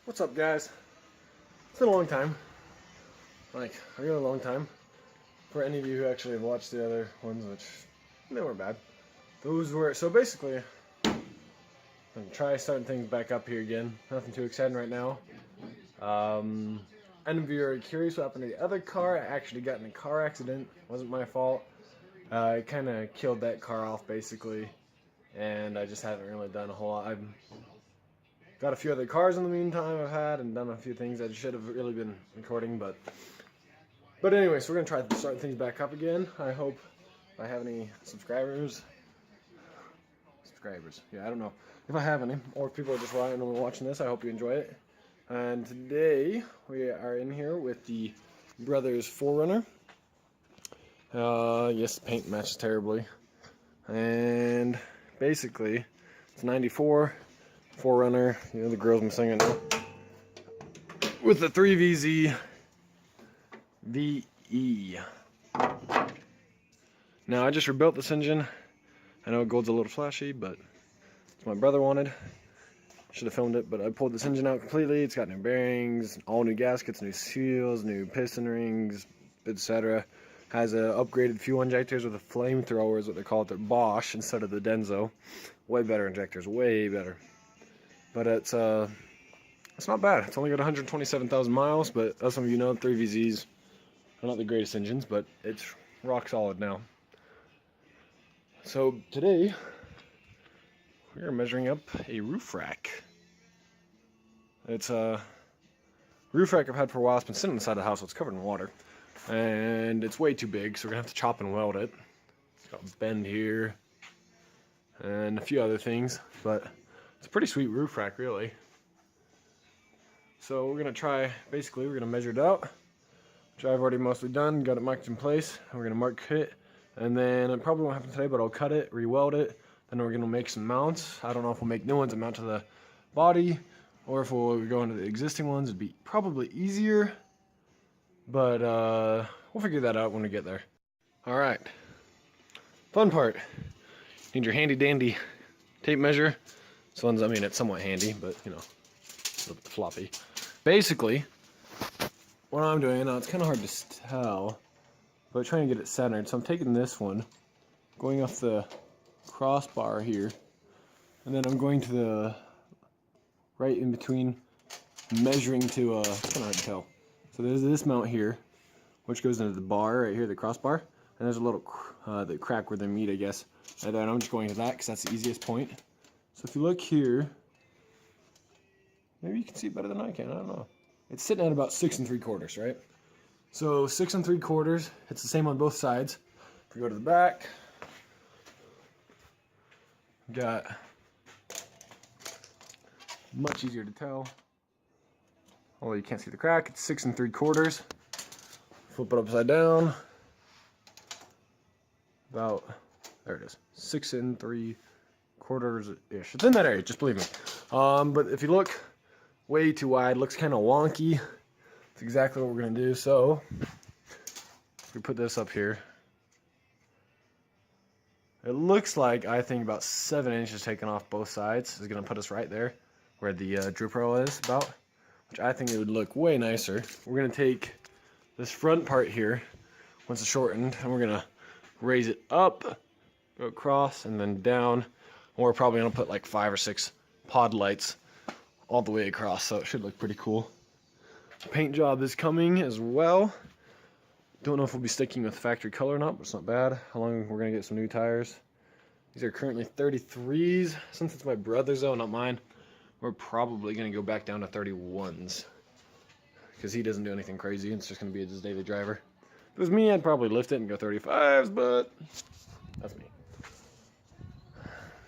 What's up, guys? It's been a long time. Like, a really long time. For any of you who actually have watched the other ones, which they weren't bad. Those were, so basically, I'm gonna try starting things back up here again. Nothing too exciting right now. Any of you are curious what happened to the other car? I actually got in a car accident. It wasn't my fault. I kind of killed that car off, basically. And I just haven't really done a whole lot. I've got a few other cars in the meantime I've had and done a few things I should have really been recording, but anyway, so we're gonna try to start things back up again. I hope I have any subscribers. Yeah, I don't know if I have any, or if people are just randomly watching this. I hope you enjoy it. And today we are in here with the Brothers 4Runner. Yes, the paint matches terribly, and basically it's 94 4Runner. You know, the girl's missing it now. With the 3VZ VE. Now I just rebuilt this engine. I know gold's a little flashy, but it's what my brother wanted. Should have filmed it, but I pulled this engine out completely. It's got new bearings, all new gaskets, new seals, new piston rings, etc. Has upgraded fuel injectors with a flamethrower, is what they call it. They're Bosch instead of the Denso. Way better injectors, way better. But it's not bad. It's only got 127,000 miles, but as some of you know, 3VZs are not the greatest engines, but it's rock solid now. So today we are measuring up a roof rack. It's a roof rack I've had for a while. It's been sitting inside the house, so it's covered in water, and it's way too big, so we're gonna have to chop and weld it. It's got a bend here and a few other things, but it's a pretty sweet roof rack, really. So we're gonna try, basically we're gonna measure it out, which I've already mostly done, got it marked in place. We're gonna mark it, and then it probably won't happen today, but I'll cut it, re-weld it, then we're gonna make some mounts. I don't know if we'll make new ones and mount to the body, or if we'll go into the existing ones. It'd be probably easier, but we'll figure that out when we get there. All right, fun part. Need your handy dandy tape measure. This one's, I mean, it's somewhat handy, but you know, a little bit floppy. Basically, what I'm doing now, it's kind of hard to tell, but trying to get it centered. So I'm taking this one, going off the crossbar here, and then I'm going to the right in between, measuring to it's kind of hard to tell. So there's this mount here, which goes into the bar right here, the crossbar, and there's a little the crack where they meet, I guess. And then I'm just going to that because that's the easiest point. So if you look here, maybe you can see better than I can. I don't know. It's sitting at about 6 3/4, right? So 6 3/4. It's the same on both sides. If we go to the back, got much easier to tell. Although you can't see the crack, it's 6 3/4. Flip it upside down. About, there it is, 6 3/4 ish. It's in that area, just believe me. But if you look way too wide, looks kind of wonky. It's exactly what we're gonna do. So we put this up here. It looks like, I think, about 7 inches taken off both sides is gonna put us right there where the drip rail is about, which I think it would look way nicer. We're gonna take this front part here, once it's shortened, and we're gonna raise it up, go across, and then down. And we're probably gonna put like 5 or 6 pod lights all the way across, so it should look pretty cool. The paint job is coming as well. Don't know if we'll be sticking with factory color or not, but it's not bad. How long we're gonna get some new tires. These are currently 33s. Since it's my brother's though, not mine, we're probably gonna go back down to 31s. Because he doesn't do anything crazy, it's just gonna be his daily driver. If it was me, I'd probably lift it and go 35s, but that's me.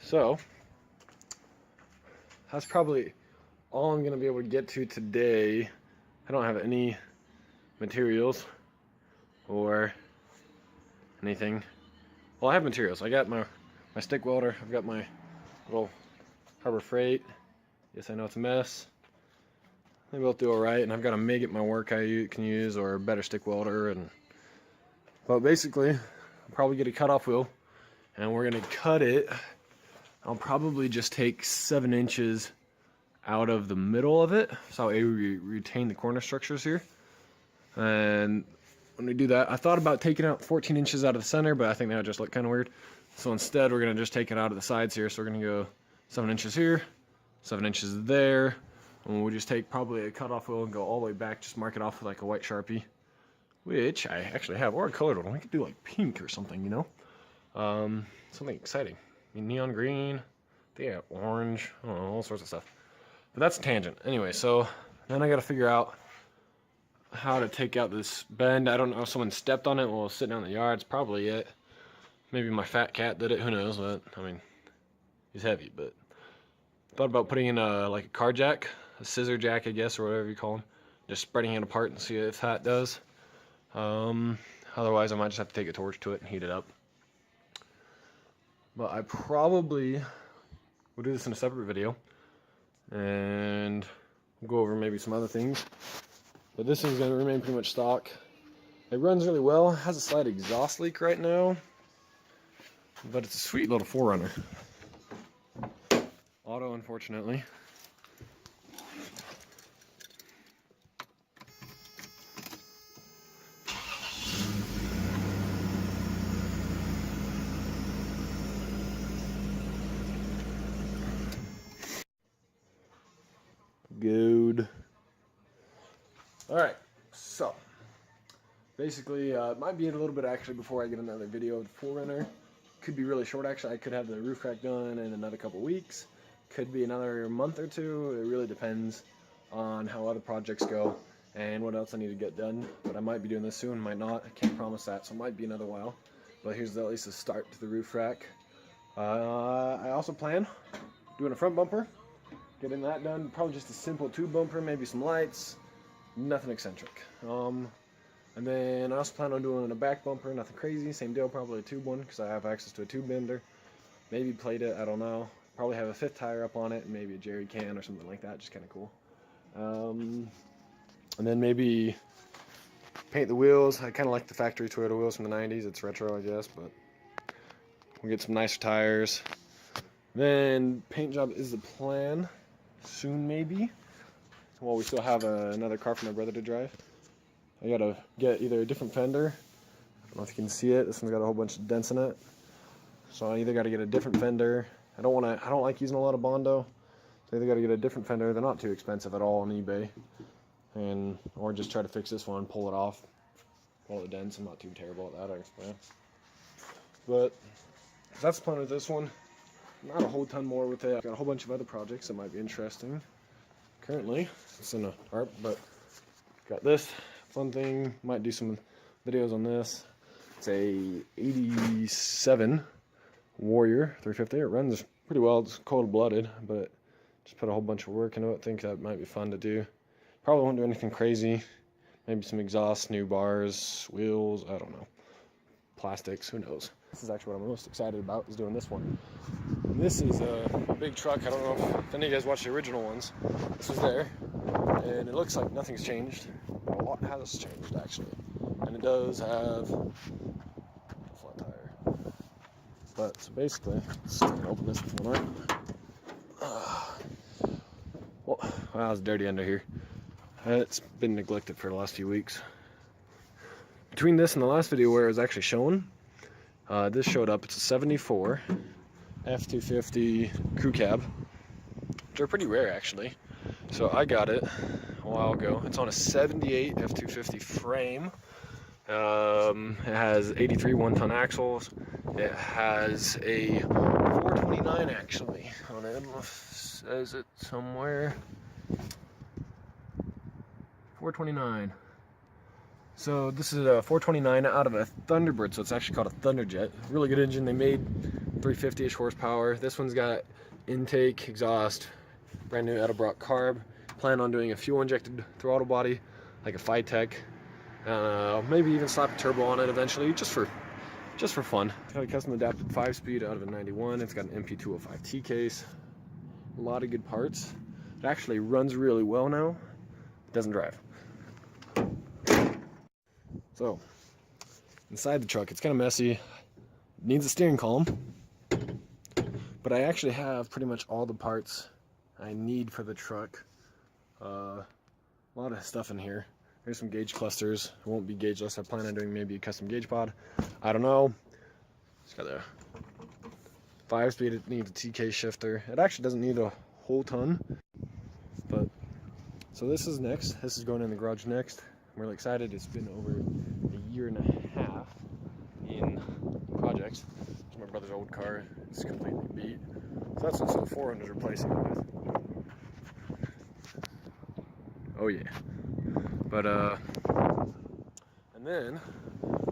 So, that's probably all I'm gonna be able to get to today. I don't have any materials or anything. Well, I have materials. I got my stick welder. I've got my little Harbor Freight. Yes, I know it's a mess. They both do alright, and I've got a MIG at my work I can use, or a better stick welder. But basically, I'll probably get a cutoff wheel, and we're gonna cut it. I'll probably just take 7 inches out of the middle of it, so I retain the corner structures here. And when we do that, I thought about taking out 14 inches out of the center, but I think that would just look kind of weird. So instead, we're going to just take it out of the sides here. So we're going to go 7 inches here, 7 inches there, and we'll just take probably a cutoff wheel and go all the way back, just mark it off with like a white Sharpie, which I actually have, or a colored one. We could do like pink or something, you know? Something exciting. I mean, neon green, yeah, orange, I don't know, all sorts of stuff. But that's a tangent. Anyway, so then I got to figure out how to take out this bend. I don't know if someone stepped on it while I was sitting out in the yard. It's probably it. Maybe my fat cat did it, who knows, but I mean, he's heavy. But thought about putting in like a car jack, a scissor jack, I guess, or whatever you call them, just spreading it apart and see if that does. Otherwise I might just have to take a torch to it and heat it up. But I probably will do this in a separate video, and we'll go over maybe some other things. But this thing's going to remain pretty much stock. It runs really well. It has a slight exhaust leak right now, but it's a sweet little 4Runner. Auto, unfortunately. Good. Alright, so basically it might be a little bit actually before I get another video of the 4Runner. Could be really short actually. I could have the roof rack done in another couple weeks. Could be another month or two. It really depends on how other projects go and what else I need to get done. But I might be doing this soon, might not. I can't promise that, so it might be another while. But here's at least a start to the roof rack. I also plan doing a front bumper. Getting that done. Probably just a simple tube bumper, maybe some lights. Nothing eccentric. And then I also plan on doing a back bumper, nothing crazy, same deal, probably a tube one because I have access to a tube bender. Maybe plate it, I don't know. Probably have a 5th tire up on it, and maybe a jerry can or something like that, just kind of cool. And then maybe paint the wheels. I kind of like the factory Toyota wheels from the 90s. It's retro, I guess, but we'll get some nicer tires. Then paint job is the plan, soon maybe. Well, we still have another car for my brother to drive. I gotta get either a different fender. I don't know if you can see it. This one's got a whole bunch of dents in it. So I either gotta get a different fender. I don't like using a lot of Bondo. So I either gotta get a different fender. They're not too expensive at all on eBay. Or just try to fix this one, pull it off. All the dents. I'm not too terrible at that, I explain. But that's the plan with this one. Not a whole ton more with it. I've got a whole bunch of other projects that might be interesting. Currently, it's in a ARP, but got this fun thing. Might do some videos on this. It's a 87 Warrior 350. It runs pretty well. It's cold-blooded, but just put a whole bunch of work into it. Think that might be fun to do. Probably won't do anything crazy. Maybe some exhaust, new bars, wheels, I don't know. Plastics, who knows. This is actually what I'm most excited about, is doing this one. And this is a big truck. I don't know if any of you guys watched the original ones. This was there, and it looks like nothing's changed. But a lot has changed, actually. And it does have a flat tire. But, so basically, let's open this one up. Wow, it's dirty under here. It's been neglected for the last few weeks. Between this and the last video where it was actually shown, this showed up. It's a 74 F250 crew cab. They're pretty rare actually. So I got it a while ago. It's on a 78 F250 frame. It has 83 one-ton axles. It has a 429 actually on it. I don't know if it says it somewhere. 429. So this is a 429 out of a Thunderbird, so it's actually called a Thunderjet. Really good engine. They made 350-ish horsepower. This one's got intake, exhaust, brand new Edelbrock carb. Plan on doing a fuel-injected throttle body, like a Phytech. Maybe even slap a turbo on it eventually, just for fun. It's got a custom adapted 5-speed out of a 91. It's got an MP205T case. A lot of good parts. It actually runs really well now. It doesn't drive. So, inside the truck, it's kind of messy. It needs a steering column. But I actually have pretty much all the parts I need for the truck. A lot of stuff in here. There's some gauge clusters. It won't be gaugeless. I plan on doing maybe a custom gauge pod. I don't know. It's got a 5-speed. It needs a TK shifter. It actually doesn't need a whole ton. But so this is next. This is going in the garage next. I'm really excited. It's been over a year and a half in projects. It's my brother's old car. It's completely beat. So that's what the 400 is replacing it with. Oh yeah. But and then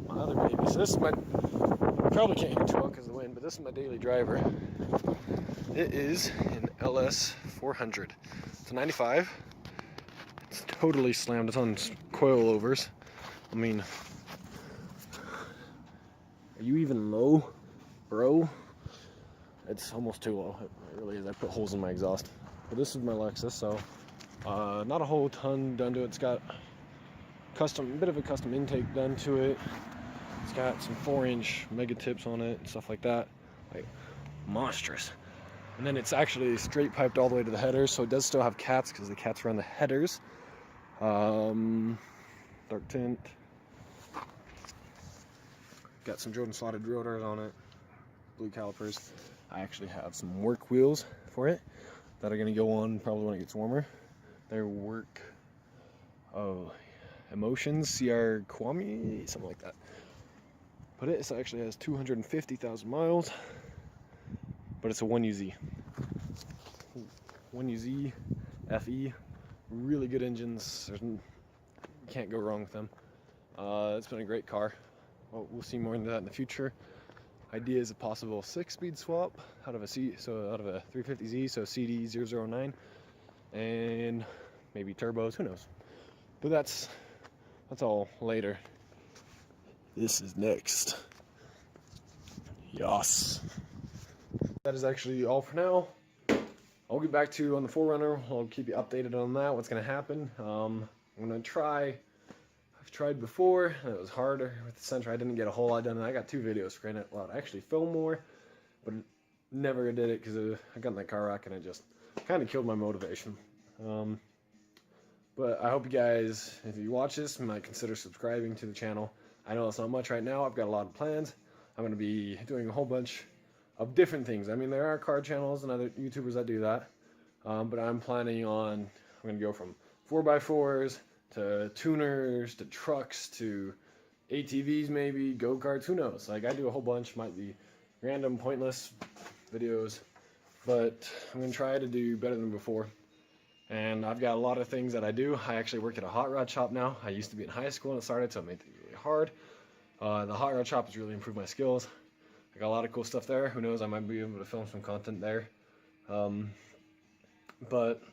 my other baby. So this is my, probably can't hear too well because of the wind, but this is my daily driver. It is an LS 400. It's a 95. It's totally slammed. It's on coilovers. I mean, are you even low, bro? It's almost too low. It really is. I put holes in my exhaust. But this is my Lexus, so not a whole ton done to it. It's got a bit of a custom intake done to it. It's got some 4-inch mega tips on it and stuff like that. Like, monstrous. And then it's actually straight piped all the way to the headers, so it does still have cats because the cats run the headers. Dark tint. Got some Jordan slotted rotors on it. Blue calipers. I actually have some work wheels for it that are going to go on probably when it gets warmer. They're work Emotions, CR Kwame, something like that. But it actually has 250,000 miles, but it's a 1UZ. 1UZ FE, really good engines. You can't go wrong with them. It's been a great car. Well, we'll see more into that in the future. Idea is a possible 6-speed swap out of a 350Z, so CD009, and maybe turbos. Who knows? But that's all later. This is next. Yes. That is actually all for now. I'll get back to you on the 4Runner. I'll keep you updated on that, what's going to happen. I'm going to try. I've tried before, and it was harder with the Sentra. I didn't get a whole lot done. I got 2 videos for it. Well, I actually filmed more, but never did it because I got in that car wreck and it just kind of killed my motivation. But I hope you guys, if you watch this, might consider subscribing to the channel. I know it's not much right now. I've got a lot of plans. I'm going to be doing a whole bunch of different things. I mean, there are car channels and other YouTubers that do that. But I'm planning on, I'm going to go from 4x4s to tuners to trucks to ATVs maybe, go-karts, who knows. Like, I do a whole bunch, might be random, pointless videos. But I'm going to try to do better than before. And I've got a lot of things that I do. I actually work at a hot rod shop now. I used to be in high school and it started, so it made things really hard. The hot rod shop has really improved my skills. I got a lot of cool stuff there. Who knows, I might be able to film some content there. But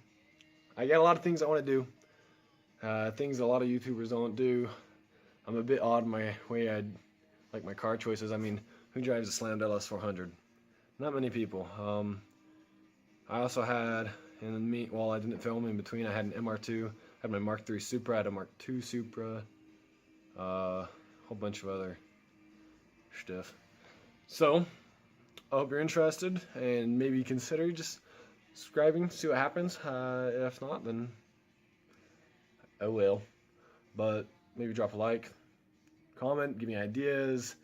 I got a lot of things I want to do. Things a lot of YouTubers don't do. I'm a bit odd in my way I like my car choices. I mean, who drives a slammed LS 400? Not many people. I also had, while I didn't film in between, I had an MR2, I had my Mark III Supra, I had a Mark II Supra, a whole bunch of other stuff. So, I hope you're interested, and maybe consider just subscribing, see what happens. If not, then I will. But maybe drop a like, comment, give me ideas,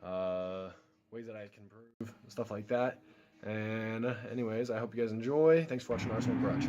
ways that I can improve, stuff like that. And anyways, I hope you guys enjoy. Thanks for watching Arsenal Garage.